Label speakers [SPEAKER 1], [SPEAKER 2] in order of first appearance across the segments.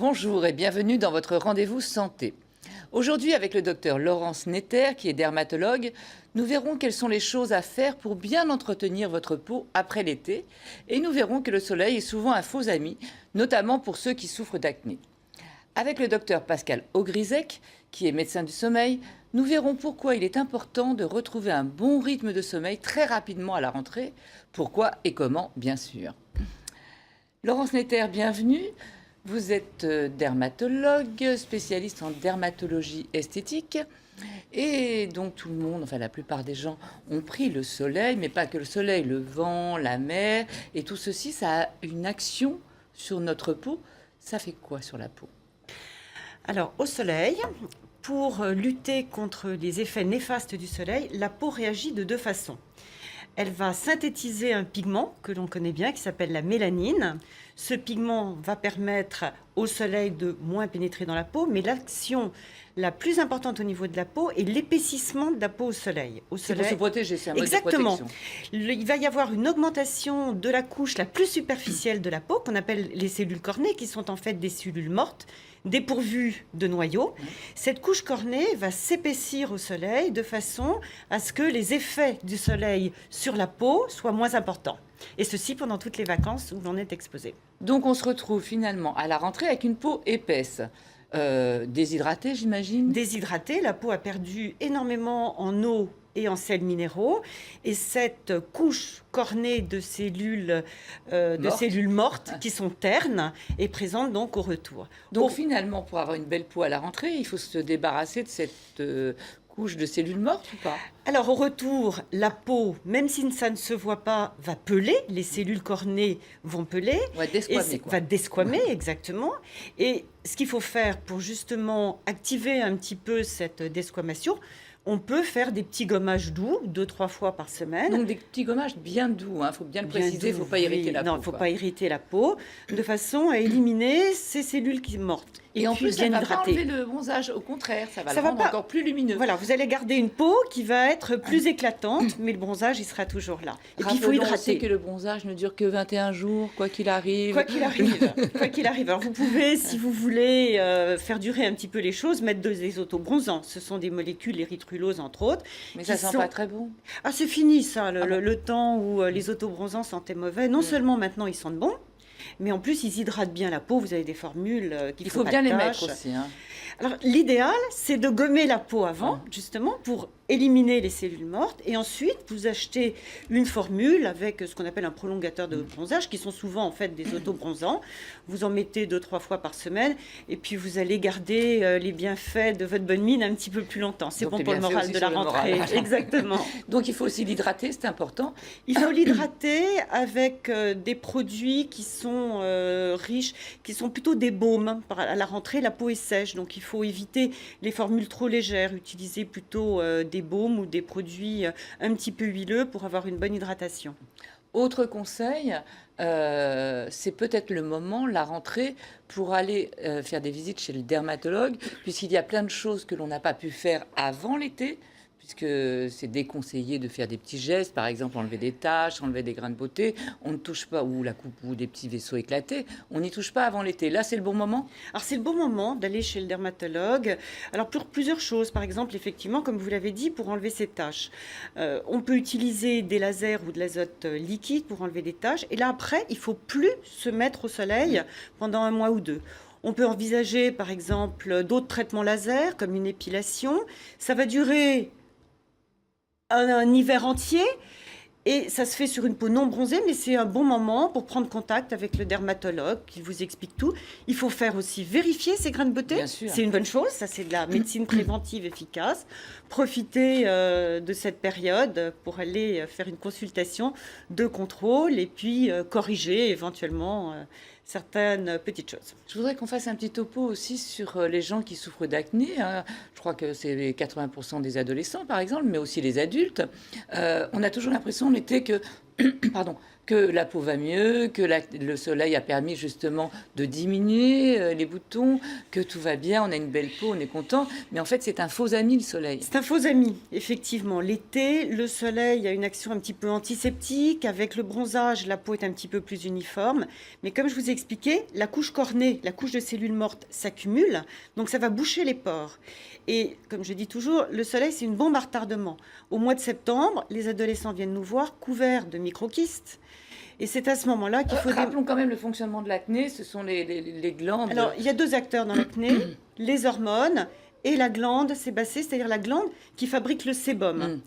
[SPEAKER 1] Bonjour et bienvenue dans votre rendez-vous santé. Aujourd'hui, avec le docteur Laurence Netter, qui est dermatologue, nous verrons quelles sont les choses à faire pour bien entretenir votre peau après l'été. Et nous verrons que le soleil est souvent un faux ami, notamment pour ceux qui souffrent d'acné. Avec le docteur Pascal Augrizec, qui est médecin du sommeil, nous verrons pourquoi il est important de retrouver un bon rythme de sommeil très rapidement à la rentrée. Pourquoi et comment, bien sûr. Laurence Netter, bienvenue. Vous êtes dermatologue, spécialiste en dermatologie esthétique. Et donc tout le monde, enfin la plupart des gens, ont pris le soleil, mais pas que le soleil, le vent, la mer. Et tout ceci, ça a une action sur notre peau. Ça fait quoi sur la peau?
[SPEAKER 2] Alors, au soleil, pour lutter contre les effets néfastes du soleil, la peau réagit de deux façons. Elle va synthétiser un pigment que l'on connaît bien, qui s'appelle la mélanine. Ce pigment va permettre au soleil de moins pénétrer dans la peau, mais l'action la plus importante au niveau de la peau est l'épaississement de la peau au soleil.
[SPEAKER 1] C'est pour se protéger, c'est un mode
[SPEAKER 2] Exactement.
[SPEAKER 1] de protection.
[SPEAKER 2] Il va y avoir une augmentation de la couche la plus superficielle de la peau, qu'on appelle les cellules cornées, qui sont en fait des cellules mortes, dépourvues de noyaux. Cette couche cornée va s'épaissir au soleil de façon à ce que les effets du soleil sur la peau soient moins importants. Et ceci pendant toutes les vacances où l'on est exposé.
[SPEAKER 1] Donc on se retrouve finalement à la rentrée avec une peau épaisse. Déshydratée, j'imagine.
[SPEAKER 2] Déshydratée, la peau a perdu énormément en eau et en sels minéraux. Et cette couche cornée de cellules mortes qui sont ternes est présente donc au retour.
[SPEAKER 1] Donc finalement, pour avoir une belle peau à la rentrée, il faut se débarrasser de cette couche de cellules mortes ou pas?
[SPEAKER 2] Alors au retour, la peau, même si ça ne se voit pas, va peler. Les cellules cornées vont peler. Va desquamer, exactement. Et ce qu'il faut faire pour justement activer un petit peu cette desquamation, on peut faire des petits gommages doux, 2-3 fois par semaine.
[SPEAKER 1] Donc des petits gommages bien doux, il faut bien le préciser, il ne faut pas irriter la peau.
[SPEAKER 2] Non, il ne faut pas irriter la peau, de façon à éliminer ces cellules qui sont mortes.
[SPEAKER 1] Et en plus, ça ne va pas enlever le bronzage, au contraire, ça va le rendre encore plus lumineux.
[SPEAKER 2] Voilà, vous allez garder une peau qui va être plus éclatante, mais le bronzage, il sera toujours là.
[SPEAKER 1] Et puis, il faut hydrater. On sait que le bronzage ne dure que 21 jours, quoi qu'il arrive.
[SPEAKER 2] Quoi qu'il arrive, quoi qu'il arrive. Alors, vous pouvez, si vous voulez faire durer un petit peu les choses, mettre des autobronzants. Ce sont des molécules, l'érythrulose, entre autres.
[SPEAKER 1] Mais ça sent pas très bon.
[SPEAKER 2] Ah, c'est fini, ça, le temps où les autobronzants sentaient mauvais. Non seulement maintenant, ils sentent bon, mais en plus, ils hydratent bien la peau. Vous avez des formules qui
[SPEAKER 1] il faut bien les mettre aussi.
[SPEAKER 2] Alors, l'idéal, c'est de gommer la peau avant, justement, pour éliminer les cellules mortes. Et ensuite, vous achetez une formule avec ce qu'on appelle un prolongateur de bronzage, qui sont souvent, en fait, des autobronzants. Vous en mettez 2-3 fois par semaine. Et puis, vous allez garder les bienfaits de votre bonne mine un petit peu plus longtemps. C'est bon pour le moral de la rentrée. Exactement.
[SPEAKER 1] Donc, il faut aussi l'hydrater, c'est important.
[SPEAKER 2] Il faut l'hydrater avec des produits qui sont riches, qui sont plutôt des baumes. À la rentrée, la peau est sèche, donc il faut éviter les formules trop légères, utiliser plutôt des baumes ou des produits un petit peu huileux pour avoir une bonne hydratation.
[SPEAKER 1] Autre conseil, c'est peut-être le moment, la rentrée, pour aller faire des visites chez le dermatologue, puisqu'il y a plein de choses que l'on n'a pas pu faire avant l'été, puisque c'est déconseillé de faire des petits gestes, par exemple enlever des taches, enlever des grains de beauté. On ne touche pas, ou la coupe, ou des petits vaisseaux éclatés. On n'y touche pas avant l'été. Là, c'est le bon moment?
[SPEAKER 2] Alors, c'est le bon moment d'aller chez le dermatologue. Alors, pour plusieurs choses. Par exemple, effectivement, comme vous l'avez dit, pour enlever ces taches. On peut utiliser des lasers ou de l'azote liquide pour enlever des taches. Et là, après, il ne faut plus se mettre au soleil pendant 1 mois ou 2. On peut envisager, par exemple, d'autres traitements laser, comme une épilation. Ça va durer un hiver entier et ça se fait sur une peau non bronzée, mais c'est un bon moment pour prendre contact avec le dermatologue qui vous explique tout. Il faut faire aussi vérifier ces grains de beauté. C'est une bonne chose, ça c'est de la médecine préventive efficace. Profitez de cette période pour aller faire une consultation de contrôle et puis corriger éventuellement certaines petites choses.
[SPEAKER 1] Je voudrais qu'on fasse un petit topo aussi sur les gens qui souffrent d'acné. Je crois que c'est les 80% des adolescents, par exemple, mais aussi les adultes. On a toujours l'impression, l'été, que pardon, que la peau va mieux, que le soleil a permis justement de diminuer les boutons, que tout va bien, on a une belle peau, on est content. Mais en fait, c'est un faux ami, le soleil.
[SPEAKER 2] C'est un faux ami, effectivement. L'été, le soleil a une action un petit peu antiseptique. Avec le bronzage, la peau est un petit peu plus uniforme. Mais comme je vous ai expliqué, la couche cornée, la couche de cellules mortes s'accumule. Donc ça va boucher les pores. Et comme je dis toujours, le soleil, c'est une bombe à retardement. Au mois de septembre, les adolescents viennent nous voir couverts de microkystes. Et c'est à ce moment-là qu'il faut...
[SPEAKER 1] Rappelons quand même le fonctionnement de l'acné, ce sont les glandes.
[SPEAKER 2] Alors, il y a 2 acteurs dans l'acné, les hormones et la glande sébacée, c'est-à-dire la glande qui fabrique le sébum.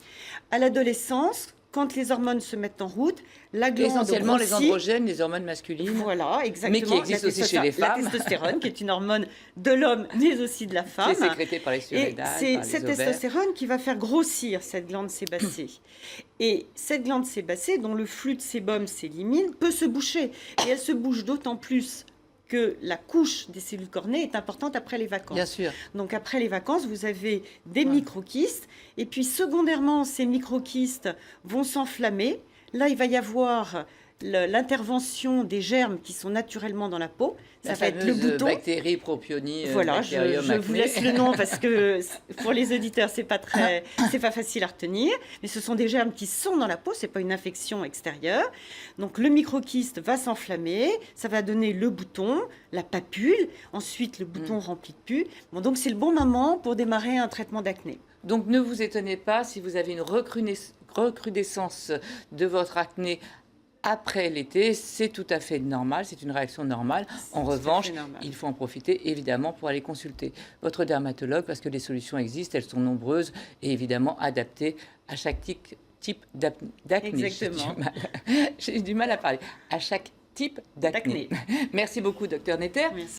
[SPEAKER 2] À l'adolescence, quand les hormones se mettent en route, la glande
[SPEAKER 1] essentiellement
[SPEAKER 2] grossit.
[SPEAKER 1] les androgènes, les hormones masculines.
[SPEAKER 2] Voilà, exactement.
[SPEAKER 1] Mais qui existent aussi chez les femmes.
[SPEAKER 2] La testostérone, qui est une hormone de l'homme, mais aussi de la femme.
[SPEAKER 1] Qui est sécrétée par les surrénales,
[SPEAKER 2] c'est
[SPEAKER 1] par les
[SPEAKER 2] cette
[SPEAKER 1] ovaires.
[SPEAKER 2] testostérone qui va faire grossir cette glande sébacée. Et cette glande sébacée, dont le flux de sébum s'élimine, peut se boucher. Et elle se bouge d'autant plus que la couche des cellules cornées est importante après les vacances.
[SPEAKER 1] Bien sûr.
[SPEAKER 2] Donc après les vacances, vous avez des microkystes. Et puis secondairement, ces microkystes vont s'enflammer. Là, il va y avoir l'intervention des germes qui sont naturellement dans la peau. Ça va être le bouton.
[SPEAKER 1] Bactérie propionie.
[SPEAKER 2] Voilà, je vous laisse le nom parce que pour les auditeurs, c'est pas facile à retenir. Mais ce sont des germes qui sont dans la peau, c'est pas une infection extérieure. Donc le microkyste va s'enflammer, ça va donner le bouton, la papule, ensuite le bouton rempli de pus. Bon, donc c'est le bon moment pour démarrer un traitement d'acné.
[SPEAKER 1] Donc ne vous étonnez pas si vous avez une recrudescence de votre acné après l'été, c'est tout à fait normal, c'est une réaction normale. En revanche, il faut en profiter évidemment pour aller consulter votre dermatologue parce que les solutions existent, elles sont nombreuses et évidemment adaptées à chaque type d'acné.
[SPEAKER 2] Exactement.
[SPEAKER 1] J'ai du mal à parler. À chaque type d'acné. Merci beaucoup, docteur Netter.
[SPEAKER 2] Merci.